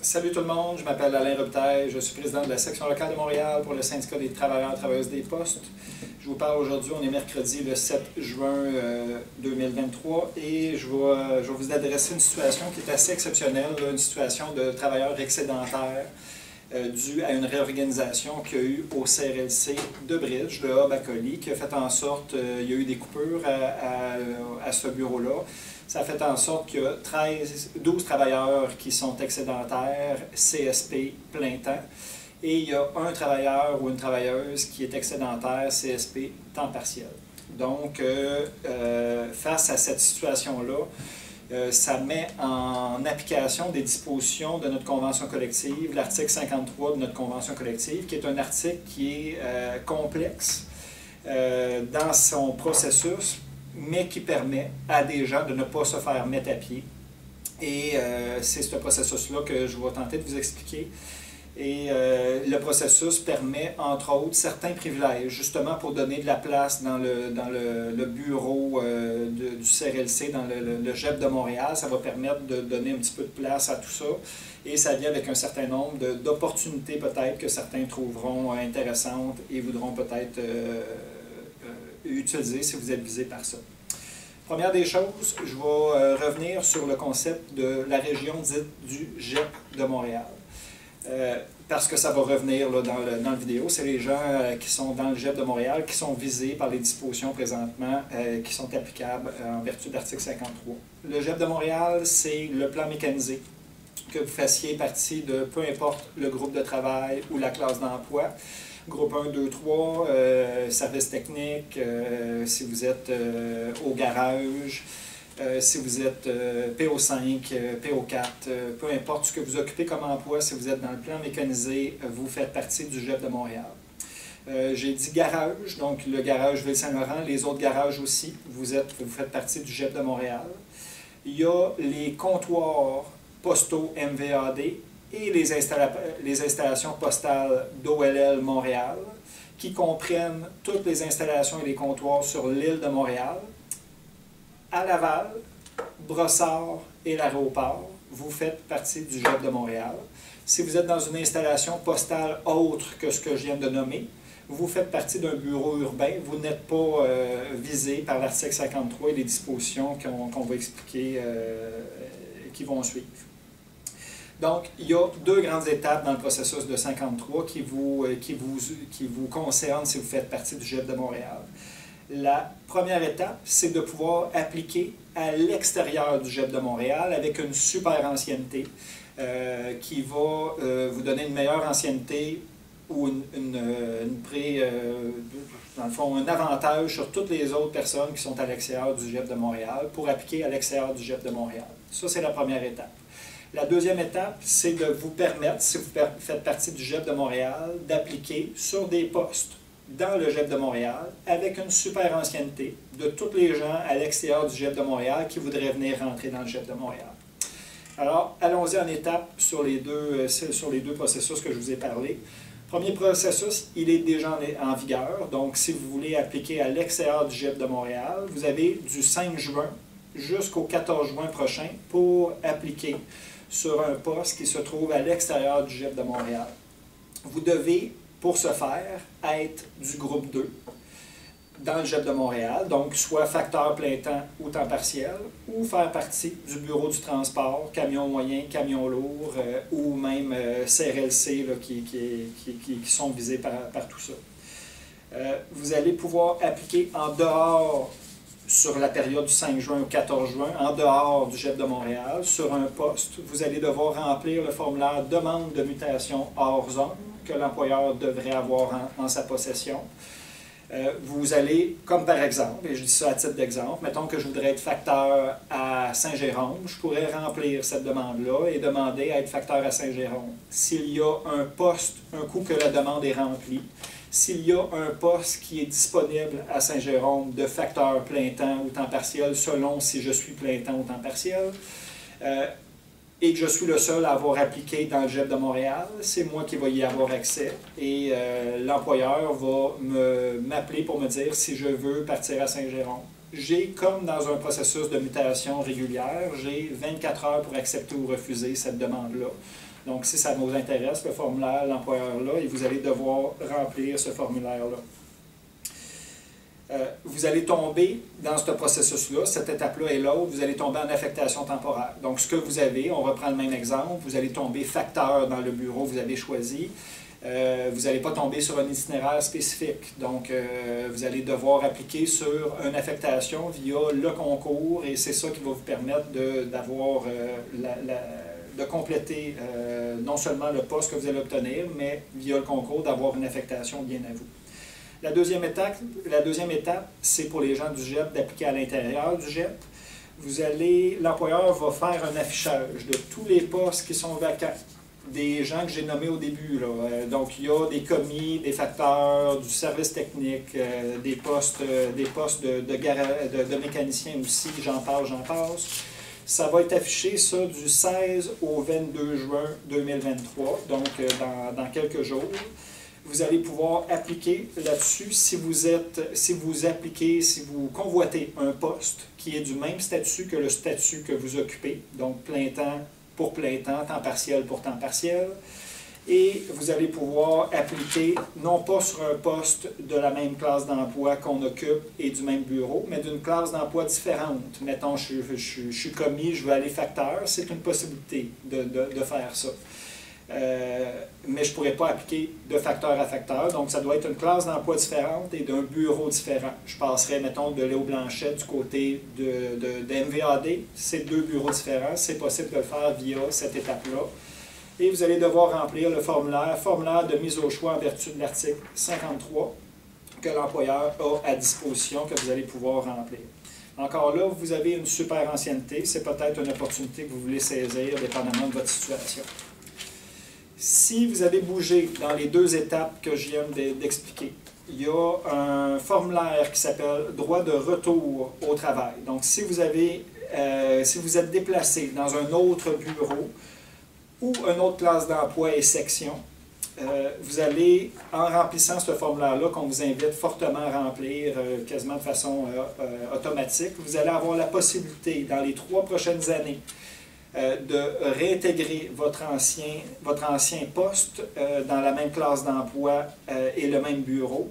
Salut tout le monde, je m'appelle Alain Robitaille, je suis président de la section locale de Montréal pour le syndicat des travailleurs et travailleuses des postes. Je vous parle aujourd'hui, on est mercredi le 7 juin 2023 et je vais vous adresser une situation qui est assez exceptionnelle, une situation de travailleurs excédentaires due à une réorganisation qu'il y a eu au CRLC de Bridge, de Haut-Bacolie, qui a fait en sorte qu'il y a eu des coupures à ce bureau-là. Ça a fait en sorte qu'il y a 12 travailleurs qui sont excédentaires, CSP plein temps, et il y a un travailleur ou une travailleuse qui est excédentaire, CSP temps partiel. Donc, face à cette situation-là, ça met en application des dispositions de notre convention collective, l'article 53 de notre convention collective, qui est un article qui est complexe dans son processus, mais qui permet à des gens de ne pas se faire mettre à pied. Et c'est ce processus-là que je vais tenter de vous expliquer. Et le processus permet, entre autres, certains privilèges, justement pour donner de la place dans le bureau du CRLC, dans le GEP de Montréal. Ça va permettre de donner un petit peu de place à tout ça. Et ça vient avec un certain nombre d'opportunités peut-être que certains trouveront intéressantes et voudront peut-être utiliser si vous êtes visé par ça. Première des choses, je vais revenir sur le concept de la région dite du GEP de Montréal. Parce que ça va revenir là, dans la vidéo, c'est les gens qui sont dans le GEP de Montréal qui sont visés par les dispositions présentement qui sont applicables en vertu de l'article 53. Le GEP de Montréal, c'est le plan mécanisé, que vous fassiez partie de peu importe le groupe de travail ou la classe d'emploi. Groupe 1, 2, 3, service technique, si vous êtes au garage, si vous êtes PO5, PO4, peu importe ce que vous occupez comme emploi, si vous êtes dans le plan mécanisé, vous faites partie du GEP de Montréal. J'ai dit garage, donc le garage Ville-Saint-Laurent, les autres garages aussi, vous faites partie du GEP de Montréal. Il y a les comptoirs postaux MVAD, et les installations postales d'OLL Montréal, qui comprennent toutes les installations et les comptoirs sur l'île de Montréal. À Laval, Brossard et l'aéroport, vous faites partie du GEP de Montréal. Si vous êtes dans une installation postale autre que ce que je viens de nommer, vous faites partie d'un bureau urbain, vous n'êtes pas visé par l'article 53 et les dispositions qu'on va expliquer qui vont suivre. Donc, il y a deux grandes étapes dans le processus de 53 qui vous concernent si vous faites partie du GEP de Montréal. La première étape, c'est de pouvoir appliquer à l'extérieur du GEP de Montréal avec une super ancienneté qui va vous donner une meilleure ancienneté ou dans le fond, un avantage sur toutes les autres personnes qui sont à l'extérieur du GEP de Montréal pour appliquer à l'extérieur du GEP de Montréal. Ça, c'est la première étape. La deuxième étape, c'est de vous permettre, si vous faites partie du GEP de Montréal, d'appliquer sur des postes dans le GEP de Montréal avec une super ancienneté de tous les gens à l'extérieur du GEP de Montréal qui voudraient venir rentrer dans le GEP de Montréal. Alors, allons-y en étapes sur les deux processus que je vous ai parlé. Premier processus, il est déjà en vigueur. Donc, si vous voulez appliquer à l'extérieur du GEP de Montréal, vous avez du 5 juin jusqu'au 14 juin prochain pour appliquer sur un poste qui se trouve à l'extérieur du GEP de Montréal. Vous devez, pour ce faire, être du groupe 2 dans le GEP de Montréal, donc soit facteur plein temps ou temps partiel, ou faire partie du bureau du transport, camion moyen, camion lourd, ou même CRLC là, qui sont visés par tout ça. Vous allez pouvoir appliquer en dehors sur la période du 5 juin au 14 juin, en dehors du GEP de Montréal, sur un poste, vous allez devoir remplir le formulaire « Demande de mutation hors zone » que l'employeur devrait avoir en sa possession. Vous allez, comme par exemple, et je dis ça à titre d'exemple, mettons que je voudrais être facteur à Saint-Jérôme, je pourrais remplir cette demande-là et demander à être facteur à Saint-Jérôme. S'il y a un poste, un coup que la demande est remplie, s'il y a un poste qui est disponible à Saint-Jérôme de facteur plein temps ou temps partiel, selon si je suis plein temps ou temps partiel, et que je suis le seul à avoir appliqué dans le GEP de Montréal, c'est moi qui vais y avoir accès et l'employeur va m'appeler pour me dire si je veux partir à Saint-Jérôme. j'ai, comme dans un processus de mutation régulière, j'ai 24 heures pour accepter ou refuser cette demande-là. Donc, si ça vous intéresse, le formulaire, l'employeur-là, et vous allez devoir remplir ce formulaire-là. Vous allez tomber dans ce processus-là, cette étape-là et l'autre, vous allez tomber en affectation temporaire. Donc, ce que vous avez, on reprend le même exemple, vous allez tomber facteur dans le bureau que vous avez choisi. Vous n'allez pas tomber sur un itinéraire spécifique. Donc, vous allez devoir appliquer sur une affectation via le concours et c'est ça qui va vous permettre d'avoir de compléter non seulement le poste que vous allez obtenir, mais via le concours, d'avoir une affectation bien à vous. La deuxième étape, c'est pour les gens du GEP d'appliquer à l'intérieur du GEP. L'employeur va faire un affichage de tous les postes qui sont vacants, des gens que j'ai nommés au début. Donc, il y a des commis, des facteurs, du service technique, des postes de mécaniciens aussi, j'en passe. Ça va être affiché, ça, du 16 au 22 juin 2023, donc dans quelques jours. Vous allez pouvoir appliquer là-dessus si vous convoitez un poste qui est du même statut que le statut que vous occupez, donc plein temps pour plein temps, temps partiel pour temps partiel. Et vous allez pouvoir appliquer, non pas sur un poste de la même classe d'emploi qu'on occupe et du même bureau, mais d'une classe d'emploi différente. Mettons, je suis commis, je veux aller facteur, c'est une possibilité de faire ça. Mais je ne pourrais pas appliquer de facteur à facteur, donc ça doit être une classe d'emploi différente et d'un bureau différent. Je passerais, mettons, de Léo Blanchet du côté de MVAD, c'est deux bureaux différents, c'est possible de le faire via cette étape-là. Et vous allez devoir remplir le formulaire de mise au choix en vertu de l'article 53 que l'employeur a à disposition, que vous allez pouvoir remplir. Encore là, vous avez une super ancienneté, c'est peut-être une opportunité que vous voulez saisir, dépendamment de votre situation. Si vous avez bougé dans les deux étapes que je viens d'expliquer, il y a un formulaire qui s'appelle « Droit de retour au travail ». Donc, si vous êtes déplacé dans un autre bureau ou une autre classe d'emploi et section, vous allez, en remplissant ce formulaire-là, qu'on vous invite fortement à remplir quasiment de façon automatique, vous allez avoir la possibilité, dans les 3 prochaines années, de réintégrer votre ancien poste dans la même classe d'emploi et le même bureau.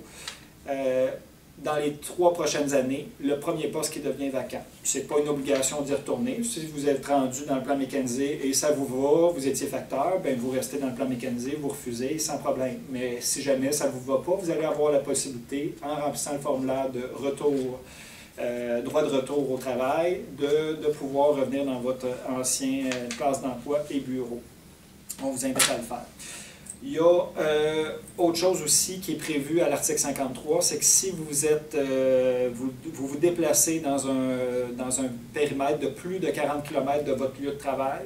Dans les 3 prochaines années, le premier poste qui devient vacant. Ce n'est pas une obligation d'y retourner. Si vous êtes rendu dans le plan mécanisé et ça vous va, vous étiez facteur, bien vous restez dans le plan mécanisé, vous refusez sans problème. Mais si jamais ça ne vous va pas, vous allez avoir la possibilité, en remplissant le formulaire de retour, droit de retour au travail, de pouvoir revenir dans votre ancienne classe d'emploi et bureau. On vous invite à le faire. Il y a autre chose aussi qui est prévu à l'article 53, c'est que si vous vous déplacez dans un périmètre de plus de 40 km de votre lieu de travail,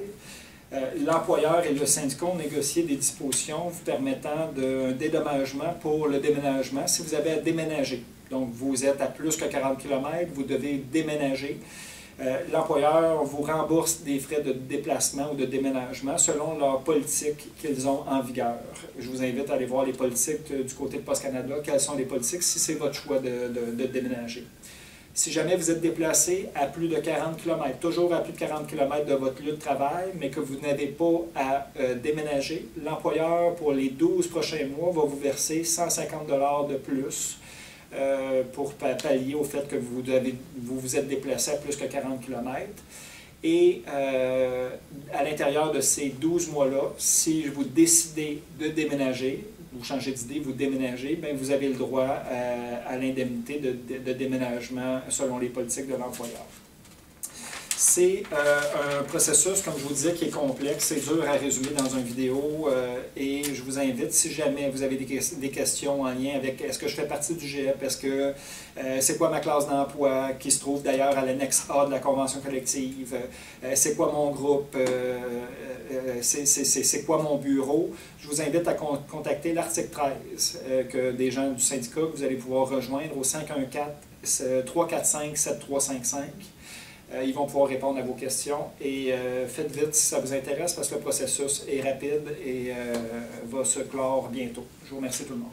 l'employeur et le syndicat ont négocié des dispositions vous permettant un dédommagement pour le déménagement si vous avez à déménager. Donc, vous êtes à plus que 40 km, vous devez déménager. L'employeur vous rembourse des frais de déplacement ou de déménagement selon leur politique qu'ils ont en vigueur. Je vous invite à aller voir les politiques du côté de Poste Canada. Quelles sont les politiques si c'est votre choix de déménager? Si jamais vous êtes déplacé à plus de 40 km, toujours à plus de 40 km de votre lieu de travail, mais que vous n'avez pas à déménager, l'employeur, pour les 12 prochains mois, va vous verser 150 $ de plus pour pallier au fait que vous vous êtes déplacé à plus que 40 km. Et à l'intérieur de ces 12 mois-là, si vous décidez de déménager, vous changez d'idée, vous déménagez, bien, vous avez le droit à l'indemnité de déménagement selon les politiques de l'employeur. C'est un processus, comme je vous disais, qui est complexe, c'est dur à résumer dans une vidéo et je vous invite, si jamais vous avez des questions en lien avec est-ce que je fais partie du GEP, est-ce que c'est quoi ma classe d'emploi, qui se trouve d'ailleurs à l'annexe A de la convention collective, c'est quoi mon groupe, c'est quoi mon bureau, je vous invite à contacter l'article 13 que des gens du syndicat que vous allez pouvoir rejoindre au 514-345-7355. Ils vont pouvoir répondre à vos questions et faites vite si ça vous intéresse parce que le processus est rapide et va se clore bientôt. Je vous remercie tout le monde.